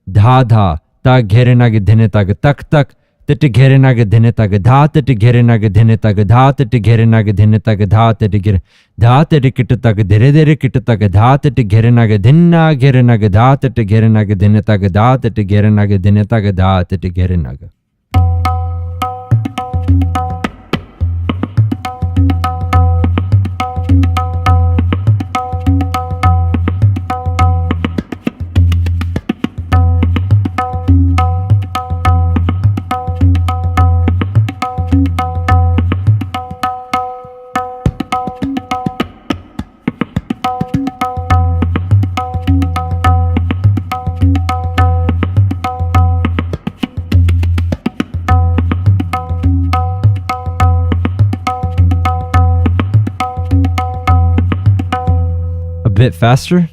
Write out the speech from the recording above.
धा धा ता घेरे नागे धिने ताग तक तक तिट घेरे नागे धिने ताग धा तिट घेरे नागे धिने ताग धा तिट घेरे नागे धिने ताग धा तिट घेरे धा तिट किट तक धीरे धीरे किट तक धा तिट घेरे नागे धिन्ना घेरे नागे धा तिट घेरे नागे धिने ताग धा तिट घेरे नागे धिने ताग धा तिट घेरे नागे. A bit faster?